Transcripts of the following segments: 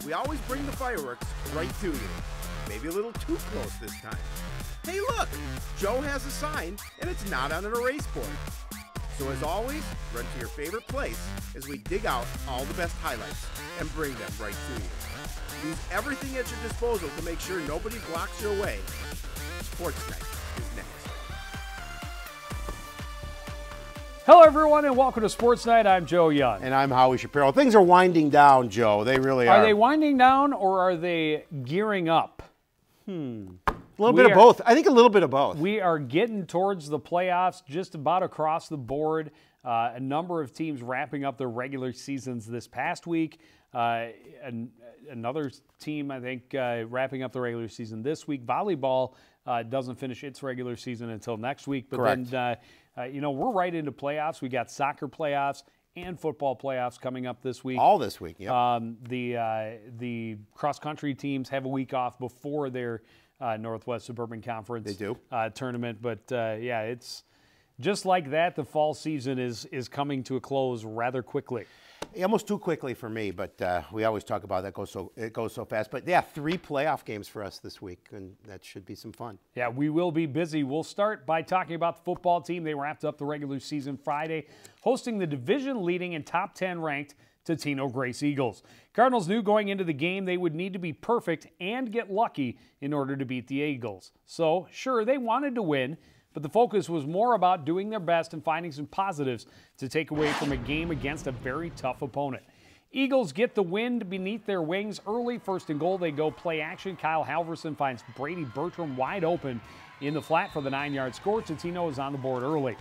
we always bring the fireworks right to you. Maybe a little too close this time. Hey look, Joe has a sign and it's not on an erase board. So as always, run to your favorite place as we dig out all the best highlights and bring them right to you. Use everything at your disposal to make sure nobody blocks your way. Sportsnight is next. Hello, everyone, and welcome to Sports Night. I'm Joe Young. And I'm Howie Shapiro. Things are winding down, Joe. They really are. Are they winding down or are they gearing up? A little bit of both. I think a little bit of both. We are getting towards the playoffs just about across the board. A number of teams wrapping up their regular seasons this past week. Another team, I think, wrapping up the regular season this week. Volleyball doesn't finish its regular season until next week. But Correct. Then, we're right into playoffs. We got soccer playoffs and football playoffs coming up this week. All this week, yeah. The cross-country teams have a week off before their Northwest Suburban Conference They do. Tournament. But, it's just like that. The fall season is coming to a close rather quickly. Almost too quickly for me, but we always talk about that. It goes so fast. But, yeah, 3 playoff games for us this week, and that should be some fun. Yeah, we will be busy. We'll start by talking about the football team. They wrapped up the regular season Friday, hosting the division-leading and top 10 ranked Totino Grace Eagles. Cardinals knew going into the game they would need to be perfect and get lucky in order to beat the Eagles. So, sure, they wanted to win, but the focus was more about doing their best and finding some positives to take away from a game against a very tough opponent. Eagles get the wind beneath their wings early. First and goal, they go play action. Kyle Halverson finds Brady Bertram wide open in the flat for the 9-yard score. Totino is on the board early.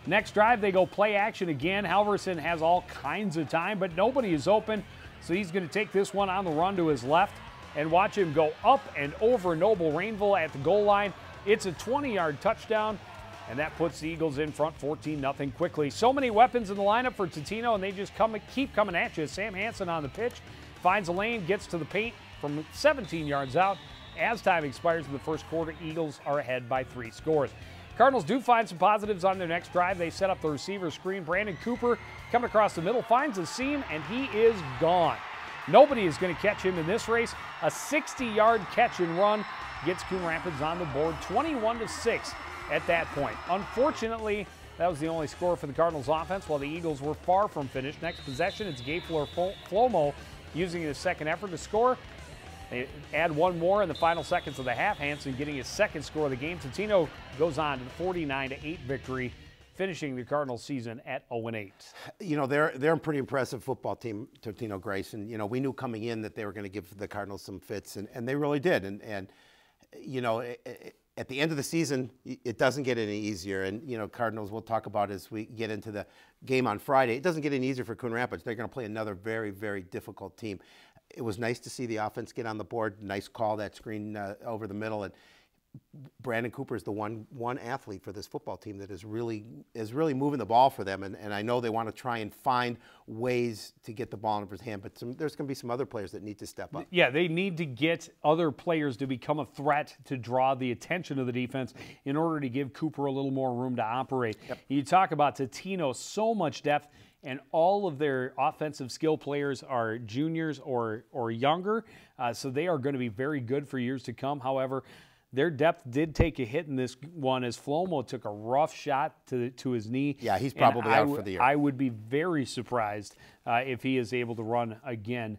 Next drive, they go play action again. Halverson has all kinds of time, but nobody is open, so he's going to take this one on the run to his left and watch him go up and over Noble Rainville at the goal line. It's a 20-yard touchdown, and that puts the Eagles in front 14-0 quickly. So many weapons in the lineup for Totino, and they just keep coming at you. Sam Hansen on the pitch, finds a lane, gets to the paint from 17 yards out. As time expires in the first quarter, Eagles are ahead by 3 scores. Cardinals do find some positives on their next drive. They set up the receiver screen. Brandon Cooper coming across the middle, finds a seam, and he is gone. Nobody is going to catch him in this race. A 60-yard catch and run gets Coon Rapids on the board, 21-6 at that point. Unfortunately, that was the only score for the Cardinals offense while the Eagles were far from finished. Next possession, it's Gayflor Flomo using his second effort to score. They add one more in the final seconds of the half. Hansen getting his second score of the game. Totino goes on to the 49-8 victory, finishing the Cardinals season at 0-8. You know, they're a pretty impressive football team, Totino Grace. And, we knew coming in that they were going to give the Cardinals some fits, and they really did. And at the end of the season, it doesn't get any easier. And, Cardinals, we'll talk about as we get into the game on Friday. It doesn't get any easier for Coon Rapids. They're going to play another very, very difficult team. It was nice to see the offense get on the board. Nice call, that screen over the middle. And Brandon Cooper is the one athlete for this football team that is really moving the ball for them. And I know they want to try and find ways to get the ball in his hand, but there's going to be some other players that need to step up. Yeah, they need to get other players to become a threat to draw the attention of the defense in order to give Cooper a little more room to operate. Yep. You talk about Totino, so much depth, and all of their offensive skill players are juniors or younger, so they are going to be very good for years to come. However, their depth did take a hit in this one as Flomo took a rough shot to his knee. Yeah, he's probably out for the year. I would be very surprised if he is able to run again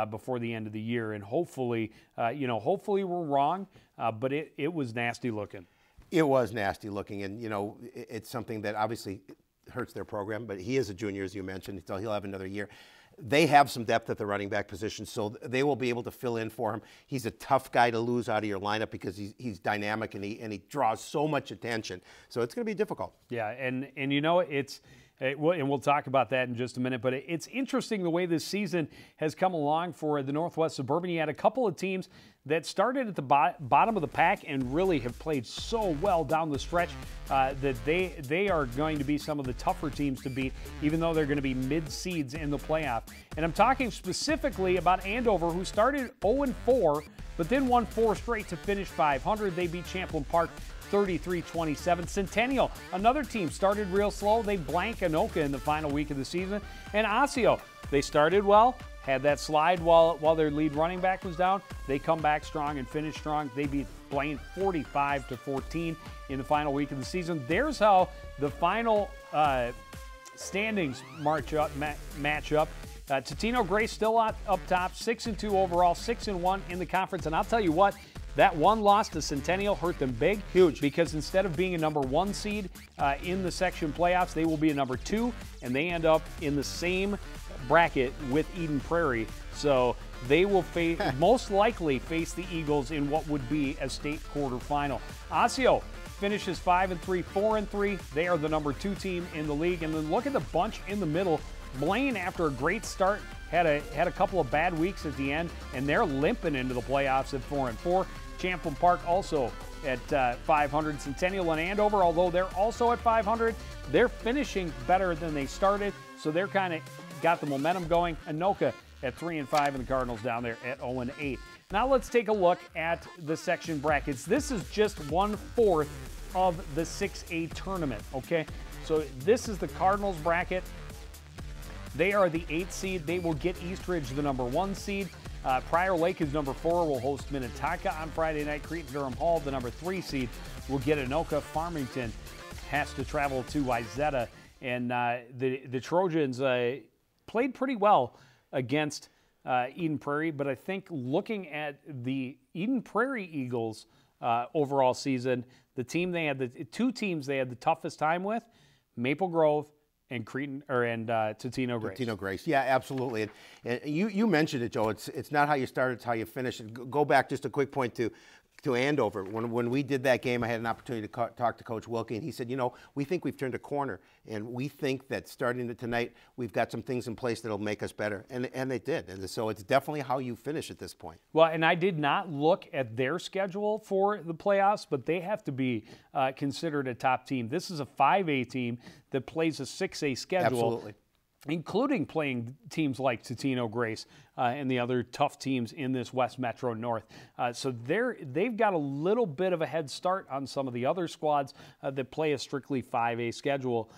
before the end of the year. And hopefully, hopefully we're wrong, but it was nasty looking. It was nasty looking, and, it's something that obviously hurts their program, but he is a junior, as you mentioned, so he'll have another year. They have some depth at the running back position, so they will be able to fill in for him. He's a tough guy to lose out of your lineup because he's dynamic and he draws so much attention. So it's going to be difficult. Yeah, and it's and we'll talk about that in just a minute, but it's interesting the way this season has come along for the Northwest Suburban. You had a couple of teams that started at the bottom of the pack and really have played so well down the stretch that they are going to be some of the tougher teams to beat, even though they're going to be mid-seeds in the playoff. And I'm talking specifically about Andover, who started 0-4, but then won 4 straight to finish 500. They beat Champlain Park 33-27. Centennial, another team, started real slow. They blank Anoka in the final week of the season. And Osseo They started well, had that slide while their lead running back was down. They come back strong and finish strong. They beat Blaine 45-14 in the final week of the season. There's how the final standings match up. Totino Grace still up top, 6-2 overall, 6-1 in the conference. And I'll tell you what, that one loss to Centennial hurt them big. Huge. Because instead of being a number 1 seed in the section playoffs, they will be a number 2, and they end up in the same bracket with Eden Prairie. So they will most likely face the Eagles in what would be a state quarterfinal. Osseo finishes 5-3, 4-3. They are the number 2 team in the league. And then look at the bunch in the middle. Blaine, after a great start, had a couple of bad weeks at the end, and they're limping into the playoffs at 4-4. Champlain Park also at 500. Centennial and Andover, although they're also at 500, they're finishing better than they started, so they're kind of got the momentum going. Anoka at 3-5, and the Cardinals down there at 0-8. Now let's take a look at the section brackets. This is just 1/4 of the 6A tournament, okay? So this is the Cardinals bracket. They are the 8th seed. They will get Eastridge, the number 1 seed. Prior Lake is number 4, will host Minnetonka on Friday night. Cretin-Durham Hall, the number 3 seed, will get Anoka. Farmington has to travel to Wayzata. And the Trojans played pretty well against Eden Prairie, but I think looking at the Eden Prairie Eagles overall season, the two teams they had the toughest time with, Maple Grove and Totino Grace. Totino Grace, yeah, absolutely. And you mentioned it, Joe. It's not how you start; it's how you finish. Go back just a quick point to Andover. When we did that game, I had an opportunity to talk to Coach Wilkie, and he said, we think we've turned a corner, and we think that starting tonight, we've got some things in place that'll make us better, and they did. And so it's definitely how you finish at this point. Well, and I did not look at their schedule for the playoffs, but they have to be considered a top team. This is a 5A team that plays a 6A schedule. Absolutely. Including playing teams like Totino Grace and the other tough teams in this West Metro North. So they've got a little bit of a head start on some of the other squads that play a strictly 5A schedule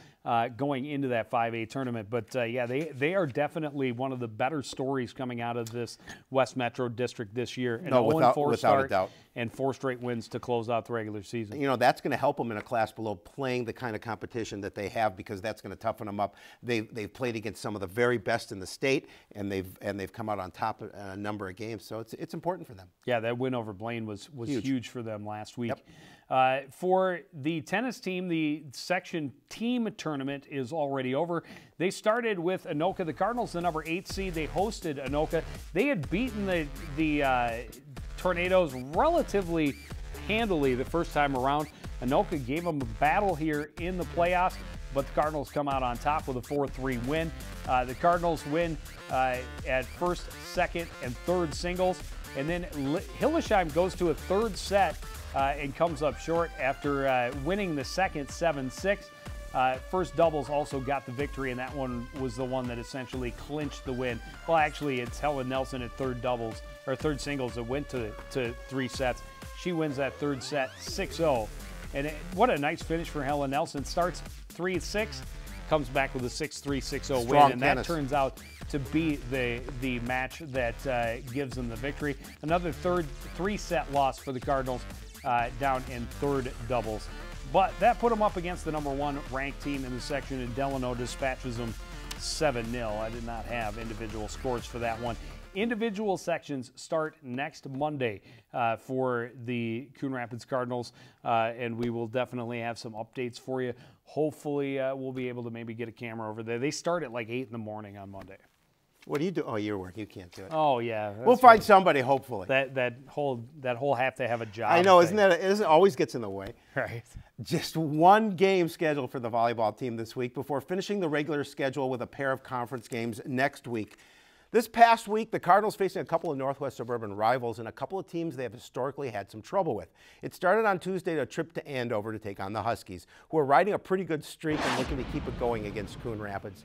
going into that 5A tournament. But yeah, they are definitely one of the better stories coming out of this West Metro district this year. An 0-4 start a doubt. And 4 straight wins to close out the regular season. That's going to help them in a class below playing the kind of competition that they have, because that's going to toughen them up. They've played against some of the very best in the state, and they've come out on top in a number of games. So it's important for them. Yeah, that win over Blaine was huge for them last week. Yep. For the tennis team, the section team tournament is already over. They started with Anoka. The Cardinals, the number 8 seed, they hosted Anoka. They had beaten the Tornadoes relatively handily the first time around. Anoka gave them a battle here in the playoffs, but the Cardinals come out on top with a 4-3 win. The Cardinals win at first, second, and third singles, and then Hillesheim goes to a third set and comes up short after winning the second 7-6. First doubles also got the victory, and that one was the one that essentially clinched the win. Well, actually, it's Helen Nelson at third singles that went to 3 sets. She wins that third set 6-0. And what a nice finish for Helen Nelson. Starts 3-6, comes back with a 6-3, 6-0 win, and that turns out to be the match that gives them the victory. Another 3-set loss for the Cardinals down in third doubles. But that put them up against the number 1 ranked team in the section, and Delano dispatches them 7-0. I did not have individual scores for that one. Individual sections start next Monday for the Coon Rapids Cardinals, and we will definitely have some updates for you. Hopefully, we'll be able to maybe get a camera over there. They start at like 8 in the morning on Monday. What do you do? Oh, your work. You can't do it. Oh, yeah. We'll find somebody, hopefully. That whole have to have a job. I know, it always gets in the way. Right. Just one game scheduled for the volleyball team this week before finishing the regular schedule with a pair of conference games next week. This past week, the Cardinals facing a couple of Northwest suburban rivals and a couple of teams they have historically had some trouble with. It started on Tuesday, a trip to Andover to take on the Huskies, who are riding a pretty good streak and looking to keep it going against Coon Rapids.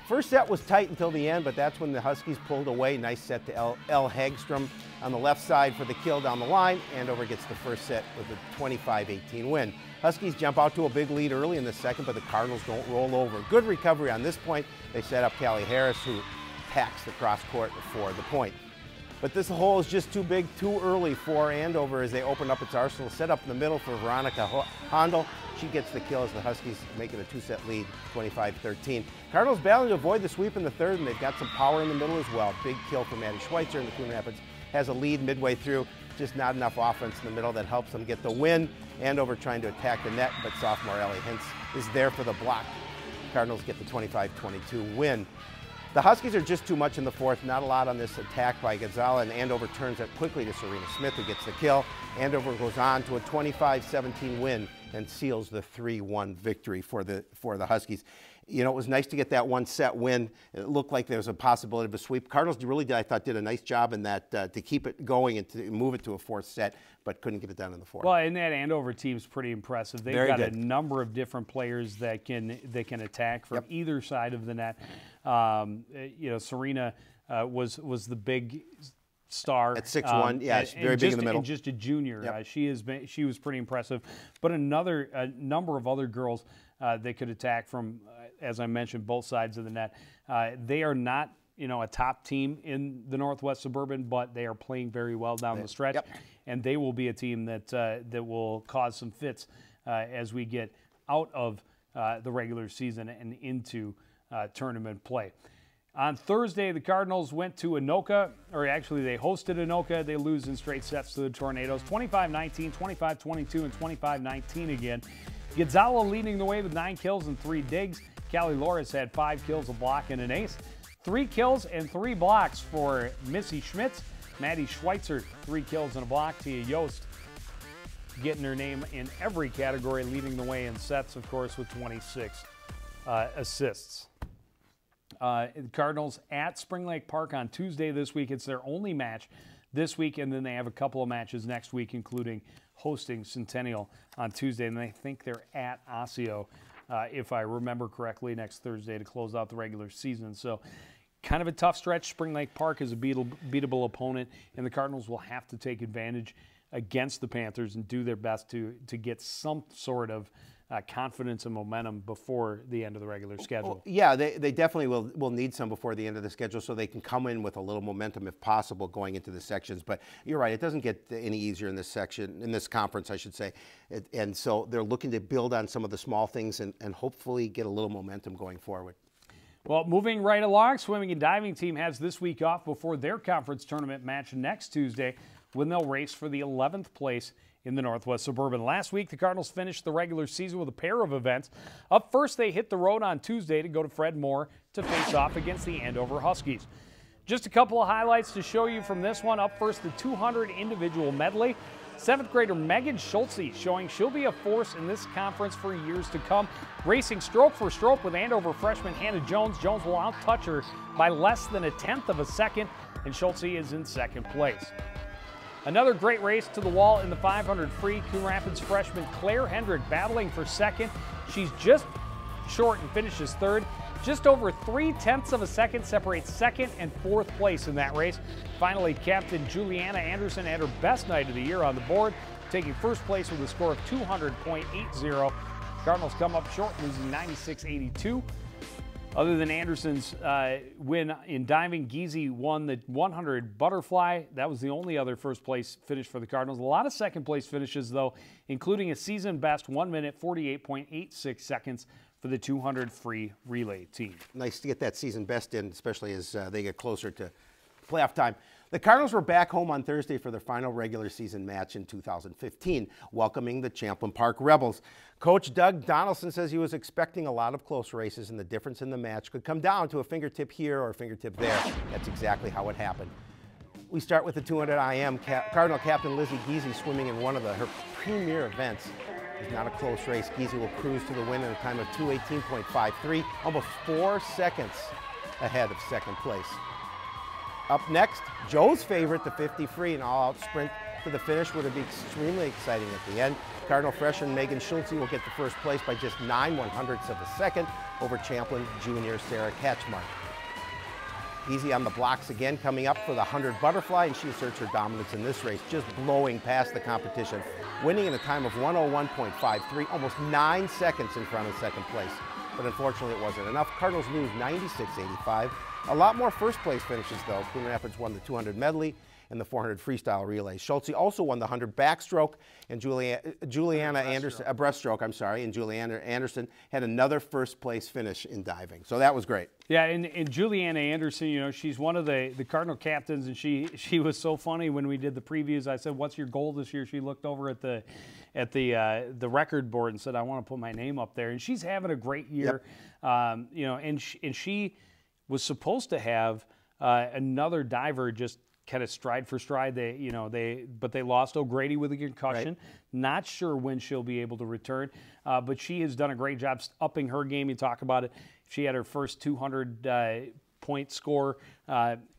First set was tight until the end, but that's when the Huskies pulled away. Nice set to L. Hagstrom on the left side for the kill down the line. Andover gets the first set with a 25-18 win. Huskies jump out to a big lead early in the second, but the Cardinals don't roll over. Good recovery on this point. They set up Callie Harris, who attacks the cross court for the point. But this hole is just too big, too early for Andover as they open up its arsenal. Set up in the middle for Veronica Hondel. She gets the kill as the Huskies make it a two-set lead, 25-13. Cardinals battling to avoid the sweep in the third, and they've got some power in the middle as well. Big kill for Maddie Schweitzer, and the Coon Rapids has a lead midway through. Just not enough offense in the middle that helps them get the win. Andover trying to attack the net, but sophomore Ellie Hintz is there for the block. Cardinals get the 25-22 win. The Huskies are just too much in the fourth. Not a lot on this attack by Gonzala, and Andover turns it quickly to Serena Smith, who gets the kill. Andover goes on to a 25-17 win and seals the 3-1 victory for the Huskies. You know, it was nice to get that one-set win. It looked like there was a possibility of a sweep. Cardinals really, I thought, did a nice job in that to keep it going and to move it to a fourth set, but couldn't get it done in the fourth. Well, and that Andover team's pretty impressive. They've got a number of different players that can attack from either side of the net. You know, Serena was the big star at 6'1", yeah, she's very big in the middle. And just a junior, she was pretty impressive. But a number of other girls that could attack from, as I mentioned, both sides of the net. They are not, you know, a top team in the Northwest Suburban, but they are playing very well down the stretch, and they will be a team that that will cause some fits as we get out of the regular season and into tournament play. On Thursday, the Cardinals went to Anoka, or actually they hosted Anoka. They lose in straight sets to the Tornadoes, 25-19, 25-22, and 25-19 again. Gonzala leading the way with 9 kills and 3 digs. Callie Loris had 5 kills, a block, and an ace. 3 kills and 3 blocks for Missy Schmitz. Maddie Schweitzer, 3 kills and a block. Tia Yost getting her name in every category, leading the way in sets, of course, with 26 assists. The Cardinals at Spring Lake Park on Tuesday this week. It's their only match this week, and then they have a couple of matches next week, including hosting Centennial on Tuesday, and I think they're at Osseo, if I remember correctly, next Thursday to close out the regular season. So kind of a tough stretch. Spring Lake Park is a beatable opponent, and the Cardinals will have to take advantage against the Panthers and do their best to get some sort of confidence and momentum before the end of the regular schedule. Well, yeah, they definitely will need some before the end of the schedule so they can come in with a little momentum if possible going into the sections. But you're right, it doesn't get any easier in this section, in this conference, I should say. And so they're looking to build on some of the small things and hopefully get a little momentum going forward. Well, moving right along, swimming and diving team has this week off before their conference tournament match next Tuesday when they'll race for the 11th place in the Northwest Suburban. Last week, the Cardinals finished the regular season with a pair of events. Up first, they hit the road on Tuesday to go to Fred Moore to face off against the Andover Huskies. Just a couple of highlights to show you from this one. Up first, the 200 individual medley. 7th grader Megan Schultze showing she'll be a force in this conference for years to come. Racing stroke for stroke with Andover freshman Hannah Jones. Jones will outtouch her by less than 1/10 of a second, and Schultze is in second place. Another great race to the wall in the 500 free. Coon Rapids freshman Claire Hendrick battling for second. She's just short and finishes third. Just over 3/10 of a second separates second and fourth place in that race. Finally, Captain Juliana Anderson had her best night of the year on the board, taking first place with a score of 200.80. Cardinals come up short, losing 96-82. Other than Anderson's win in diving, Giese won the 100 butterfly. That was the only other first place finish for the Cardinals. A lot of second place finishes, though, including a season best 1 minute 48.86 seconds for the 200 free relay team. Nice to get that season best in, especially as they get closer to playoff time. The Cardinals were back home on Thursday for their final regular season match in 2015, welcoming the Champlin Park Rebels. Coach Doug Donaldson says he was expecting a lot of close races, and the difference in the match could come down to a fingertip here or a fingertip there. That's exactly how it happened. We start with the 200 IM. Cardinal captain Lizzie Giese swimming in one of her premier events. It's not a close race. Giese will cruise to the win in a time of 2:18.53, almost 4 seconds ahead of second place. Up next, Joe's favorite, the 50 free, an all-out sprint to the finish would be extremely exciting at the end. Cardinal freshman Megan Schultze will get the first place by just 9/100ths of a second over Champlin junior Sarah Ketchmark. Easy on the blocks again, coming up for the 100 butterfly, and she asserts her dominance in this race, just blowing past the competition, winning in a time of 101.53, almost 9 seconds in front of second place. But unfortunately, it wasn't enough. Cardinals lose 96-85. A lot more first place finishes, though. Coon Rapids won the 200 medley and the 400 freestyle relay. Schultze also won the 100 backstroke, and Juliana Anderson, breaststroke, I'm sorry, and Juliana Anderson had another first place finish in diving. So that was great. Yeah, and Juliana Anderson, you know, she's one of the Cardinal captains, and she was so funny when we did the previews. I said, "What's your goal this year?" She looked over at the record board and said, "I want to put my name up there." And she's having a great year, you know. And she was supposed to have another diver just kind of stride for stride. But they lost O'Grady with a concussion. Right. Not sure when she'll be able to return, but she has done a great job upping her game. You talk about it. She had her first 200-point score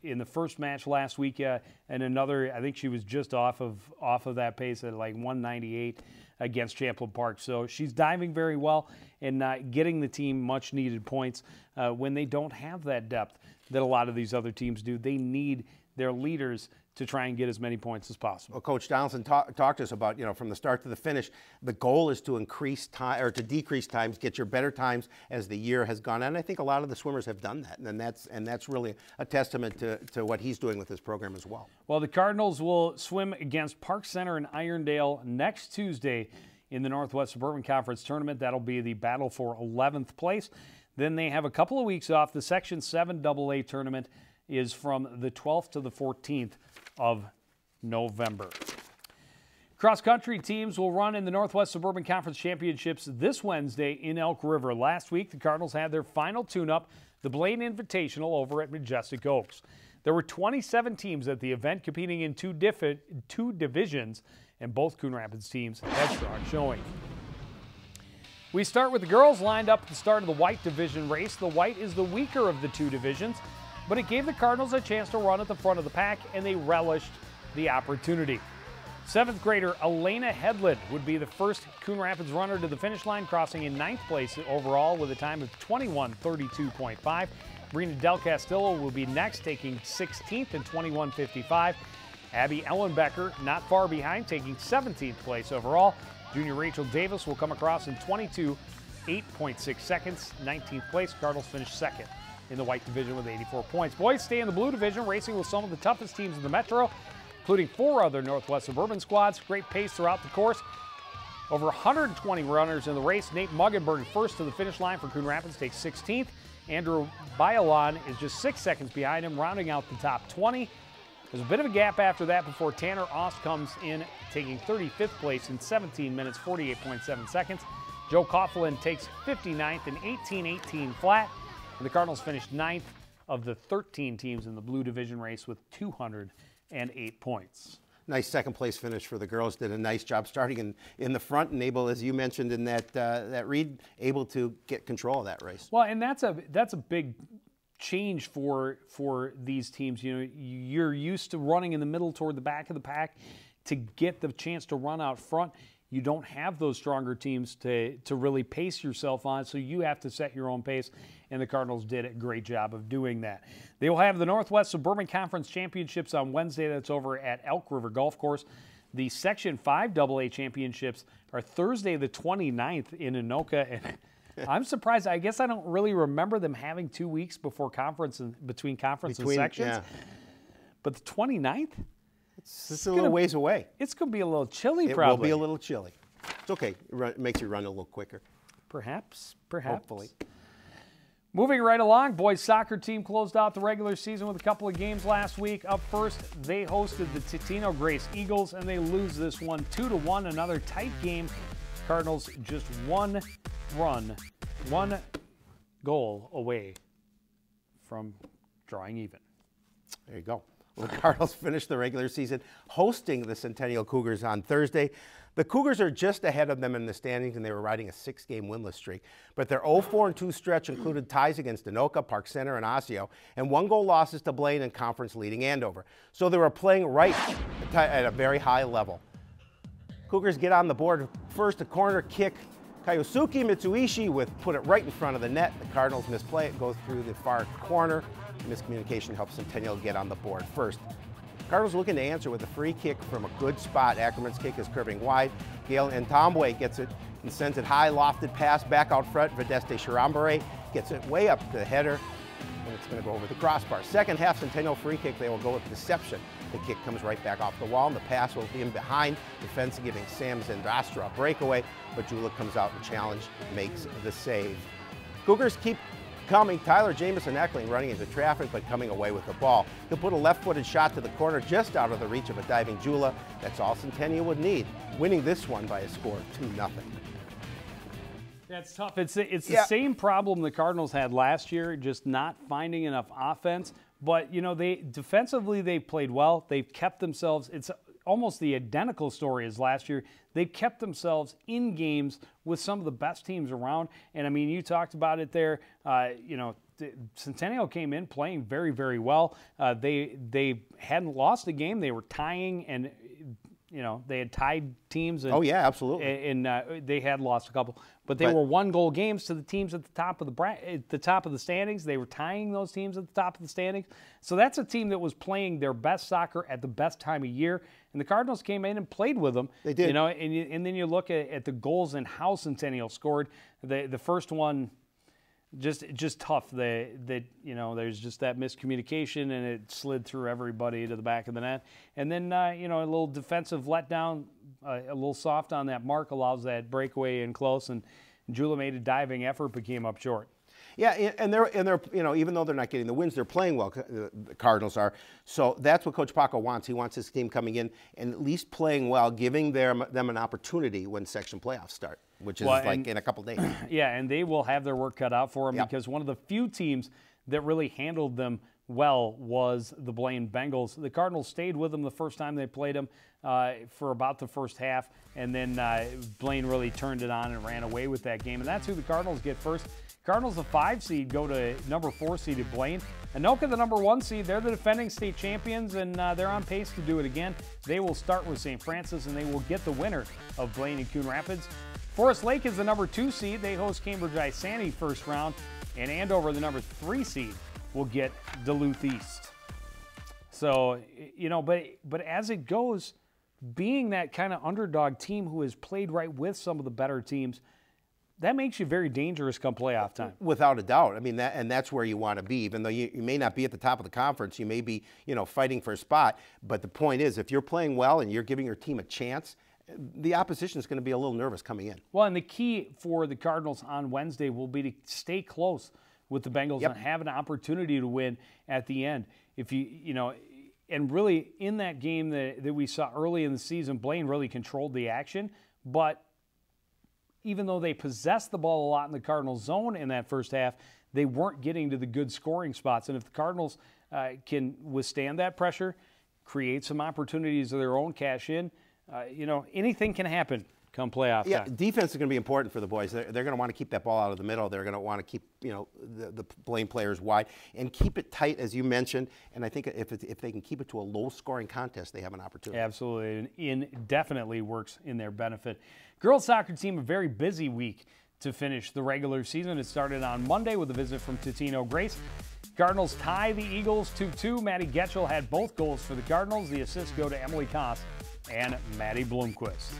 in the first match last week, and another. I think she was just off of that pace at like 198 against Champlin Park. So she's diving very well and getting the team much needed points when they don't have that depth that a lot of these other teams do. They need their leaders to try and get as many points as possible. Well, Coach Donaldson talked to us about, you know, from the start to the finish, the goal is to increase time or to decrease times, get your better times as the year has gone on. And I think a lot of the swimmers have done that, and that's really a testament to what he's doing with his program as well. Well, the Cardinals will swim against Park Center in Irondale next Tuesday in the Northwest Suburban Conference Tournament. That'll be the battle for 11th place. Then they have a couple of weeks off. The Section 7 AA tournament is from the 12th to the 14th of November. Cross-country teams will run in the Northwest Suburban Conference Championships this Wednesday in Elk River. Last week, the Cardinals had their final tune-up, the Blaine Invitational, over at Majestic Oaks. There were 27 teams at the event competing in two divisions, and both Coon Rapids teams had strong showing. We start with the girls lined up at the start of the white division race. The white is the weaker of the two divisions, but it gave the Cardinals a chance to run at the front of the pack, and they relished the opportunity. 7th grader Elena Headland would be the first Coon Rapids runner to the finish line, crossing in 9th place overall with a time of 21:32.5. Brina Del Castillo will be next, taking 16th and 21:55. Abby Ellenbecker not far behind, taking 17th place overall. Junior Rachel Davis will come across in 22:08.6 seconds, 19th place. Cardinals finished second in the white division with 84 points. Boys stay in the blue division, racing with some of the toughest teams in the Metro, including 4 other Northwest Suburban squads. Great pace throughout the course. Over 120 runners in the race. Nate Muggenberg first to the finish line for Coon Rapids, takes 16th. Andrew Bialon is just 6 seconds behind him, rounding out the top 20. There's a bit of a gap after that before Tanner Ost comes in, taking 35th place in 17 minutes, 48.7 seconds. Joe Coughlin takes 59th in 18:18 flat. And the Cardinals finished 9th of the 13 teams in the blue division race with 208 points. Nice second place finish for the girls. Did a nice job starting in the front and able, as you mentioned in that read, able to get control of that race. Well, and that's a big change for these teams. You know, you're used to running in the middle toward the back of the pack. To get the chance to run out front, you don't have those stronger teams to really pace yourself on, so you have to set your own pace, and the Cardinals did a great job of doing that. They will have the Northwest Suburban Conference Championships on Wednesday. That's over at Elk River Golf Course. The Section 5 AA Championships are Thursday the 29th in Anoka, and I'm surprised. I guess I don't really remember them having 2 weeks before conference and between conference and sections. Yeah. But the 29th? It's a little ways away. It's going to be a little chilly, probably. It will be a little chilly. It's okay. It makes you run a little quicker. Perhaps. Hopefully. Moving right along, boys soccer team closed out the regular season with a couple of games last week. Up first, they hosted the Totino Grace Eagles, and they lose this one 2-1. Another tight game. Cardinals just one goal away from drawing even. There you go. Well, the Cardinals finished the regular season hosting the Centennial Cougars on Thursday. The Cougars are just ahead of them in the standings, and they were riding a 6-game winless streak. But their 0-4-2 stretch included ties against Anoka, Park Center, and Osseo, and 1-goal losses to Blaine and conference-leading Andover. So they were playing right at a very high level. Cougars get on the board first, a corner kick Kayosuke Mitsuishi with put it right in front of the net. The Cardinals misplay it, goes through the far corner. Miscommunication helps Centennial get on the board first. Cardinals looking to answer with a free kick from a good spot. Ackerman's kick is curving wide. Gale Ntombwe gets it and sends it high, lofted pass back out front. Vedeste Shirambare gets it way up to the header, and it's going to go over the crossbar. Second half, Centennial free kick, they will go with deception. The kick comes right back off the wall, and the pass will be in behind defense, giving Sam Zendrastra a breakaway, but Jula comes out and challenge, makes the save. Cougars keep coming. Tyler Jamison Eckling running into traffic, but coming away with the ball. He'll put a left-footed shot to the corner just out of the reach of a diving Jula. That's all Centennial would need, winning this one by a score of 2-0. That's tough. It's the same problem the Cardinals had last year, just not finding enough offense. But, you know, defensively they played well. They've kept themselves, it's almost the identical story as last year. They've kept themselves in games with some of the best teams around. And, I mean, you talked about it there. You know, Centennial came in playing very, very well. They hadn't lost a game. They were tying, and, you know, they had tied teams. And, oh, yeah, absolutely. And they had lost a couple. But they were one-goal games to the teams at the top of the standings. They were tying those teams at the top of the standings. So that's a team that was playing their best soccer at the best time of year. And the Cardinals came in and played with them. They did. You know, and then you look at the goals and how Centennial scored. The first one, just tough. You know, there's just that miscommunication, and it slid through everybody to the back of the net. And then you know, a little defensive letdown, a little soft on that mark, allows that breakaway in close, and Jula made a diving effort but came up short. Yeah, and they're you know, even though they're not getting the wins, they're playing well. The Cardinals are. So that's what Coach Paco wants. He wants his team coming in and at least playing well, giving them an opportunity when section playoffs start, which is in a couple days. Yeah, and they will have their work cut out for them because one of the few teams that really handled them well was the Blaine Bengals. The Cardinals stayed with them the first time they played them for about the first half, and then Blaine really turned it on and ran away with that game. And that's who the Cardinals get first. Cardinals, the 5 seed, go to number 4 seeded Blaine. Anoka, the number 1 seed, they're the defending state champions, and they're on pace to do it again. They will start with St. Francis, and they will get the winner of Blaine and Coon Rapids. Forest Lake is the number 2 seed. They host Cambridge Isani first round, and Andover, the number 3 seed, will get Duluth East. So, you know, but as it goes, being that kind of underdog team who has played right with some of the better teams, that makes you very dangerous come playoff time. Without a doubt. I mean, that's where you want to be. Even though you may not be at the top of the conference, you may be, you know, fighting for a spot. But the point is, if you're playing well and you're giving your team a chance, the opposition is going to be a little nervous coming in. Well, and the key for the Cardinals on Wednesday will be to stay close with the Bengals and have an opportunity to win at the end. If you know, and really in that game that we saw early in the season, Blaine really controlled the action, but even though they possessed the ball a lot in the Cardinals zone in that first half, they weren't getting to the good scoring spots. And if the Cardinals can withstand that pressure, create some opportunities of their own, cash in, you know, anything can happen come playoff time. Yeah, defense is going to be important for the boys. They're going to want to keep that ball out of the middle. They're going to want to keep, you know, the Blaine players wide and keep it tight, as you mentioned. And I think if they can keep it to a low-scoring contest, they have an opportunity. Absolutely, and definitely works in their benefit. Girls soccer team, a very busy week to finish the regular season. It started on Monday with a visit from Totino Grace. Cardinals tie the Eagles 2-2. Maddie Getchell had both goals for the Cardinals. The assists go to Emily Koss and Maddie Blomquist.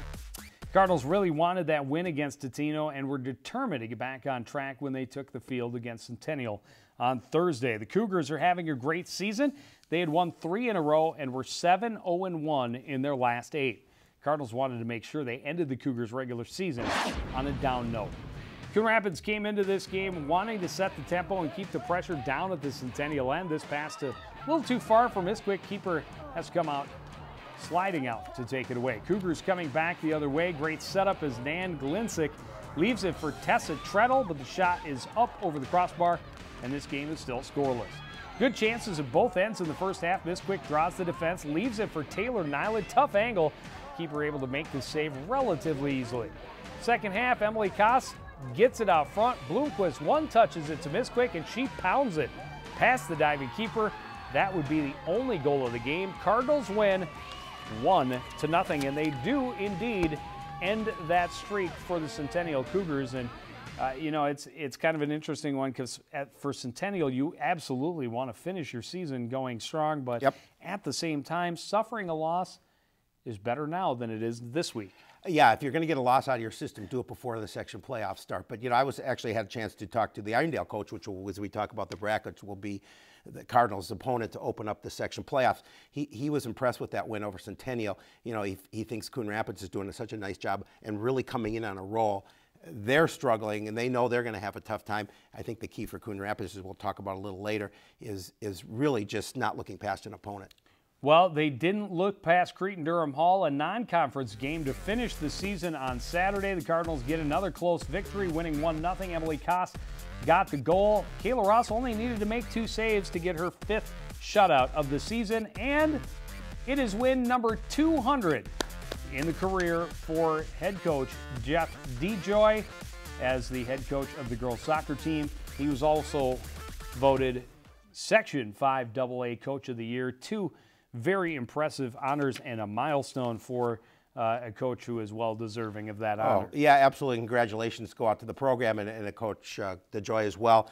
Cardinals really wanted that win against Totino and were determined to get back on track when they took the field against Centennial on Thursday. The Cougars are having a great season. They had won 3 in a row and were 7-0-1 in their last 8. Cardinals wanted to make sure they ended the Cougars' regular season on a down note. Coon Rapids came into this game wanting to set the tempo and keep the pressure down at the Centennial end. This pass a little too far for Misquick. Keeper has come out, sliding out to take it away. Cougars coming back the other way. Great setup as Nan Glinsick leaves it for Tessa Treadle, but the shot is up over the crossbar, and this game is still scoreless. Good chances at both ends in the first half. Misquick draws the defense, leaves it for Taylor Nyland. Tough angle. Keeper able to make the save relatively easily. Second half, Emily Koss gets it out front. Bloomquist one-touches it to Misquick, and she pounds it past the diving keeper. That would be the only goal of the game. Cardinals win 1-0, and they do indeed end that streak for the Centennial Cougars. And you know, it's kind of an interesting one because for Centennial, you absolutely want to finish your season going strong, but at the same time, suffering a loss is better now than it is this week. Yeah, if you're going to get a loss out of your system, do it before the section playoffs start. But, you know, I had a chance to talk to the Irondale coach, which will, as we talk about the brackets, will be the Cardinals' opponent to open up the section playoffs. He was impressed with that win over Centennial. You know, he thinks Coon Rapids is doing such a nice job and really coming in on a roll. They're struggling, and they know they're going to have a tough time. I think the key for Coon Rapids, as we'll talk about a little later, is really just not looking past an opponent. Well, they didn't look past Cretin-Durham Hall, a non-conference game to finish the season on Saturday. The Cardinals get another close victory, winning 1-0. Emily Koss got the goal. Kayla Ross only needed to make 2 saves to get her 5th shutout of the season, and it is win number 200 in the career for head coach Jeff DeJoy as the head coach of the girls soccer team. He was also voted Section 5 AA Coach of the Year. 2 very impressive honors and a milestone for a coach who is well deserving of that honor. Oh, yeah, absolutely. Congratulations go out to the program and Coach DeJoy as well.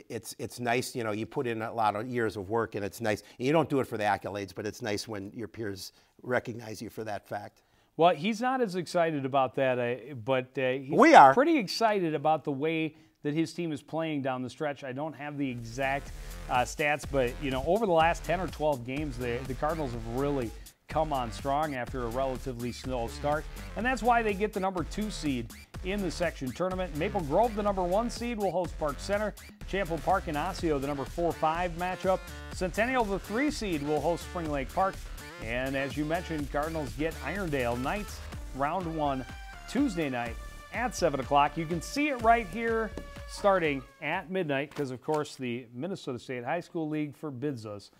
It's nice, you know, you put in a lot of years of work, and it's nice. You don't do it for the accolades, but it's nice when your peers recognize you for that fact. Well, he's not as excited about that, but he's pretty excited about the way that his team is playing down the stretch. I don't have the exact stats, but you know, over the last 10 or 12 games, the Cardinals have really come on strong after a relatively slow start, and that's why they get the number 2 seed in the section tournament. Maple Grove, the number 1 seed, will host Park Center. Champlain Park and Osseo, the number 4-5 matchup. Centennial, the 3 seed, will host Spring Lake Park. And as you mentioned, Cardinals get Irondale Knights, round 1, Tuesday night at 7 o'clock. You can see it right here starting at midnight because, of course, the Minnesota State High School League forbids us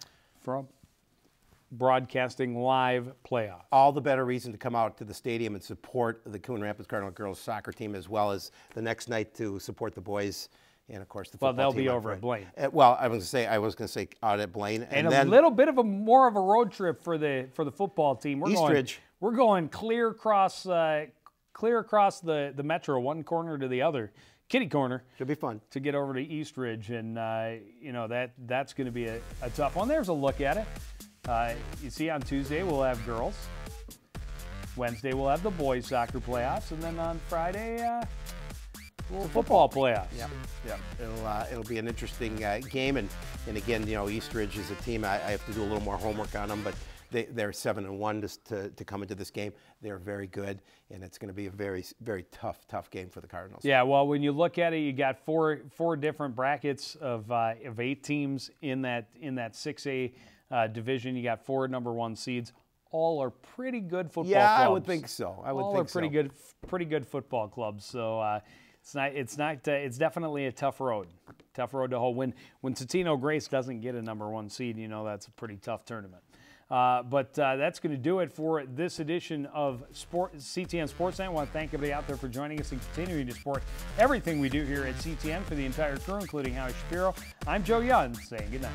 from broadcasting live playoffs. All the better reason to come out to the stadium and support the Coon Rapids Cardinal girls soccer team, as well as the next night to support the boys and, of course, the football team. Well, they'll be over at Blaine. Well, I was going to say out at Blaine, and then a little bit of more of a road trip for the football team. We're going clear across the metro, one corner to the other. Kitty corner. Should be fun. To get over to Eastridge, and you know, that's going to be a tough one. There's a look at it. You see, on Tuesday we'll have girls. Wednesday we'll have the boys soccer playoffs, and then on Friday football playoffs. Yeah. It'll be an interesting game, and again, you know, Eastridge is a team. I have to do a little more homework on them, but they're 7-1 to come into this game. They're very good, and it's going to be a very, very tough game for the Cardinals. Yeah, well, when you look at it, you got four different brackets of 8 teams in that 6A division. You got 4 number 1 seeds. All are pretty good football clubs. Yeah, I would think so. All are pretty good football clubs. So it's definitely a tough road to hoe. When Totino Grace doesn't get a number 1 seed, you know that's a pretty tough tournament. But that's going to do it for this edition of CTN Sportsnight. I want to thank everybody out there for joining us and continuing to support everything we do here at CTN. For the entire crew, including Howie Shapiro, I'm Joe Young, saying good night.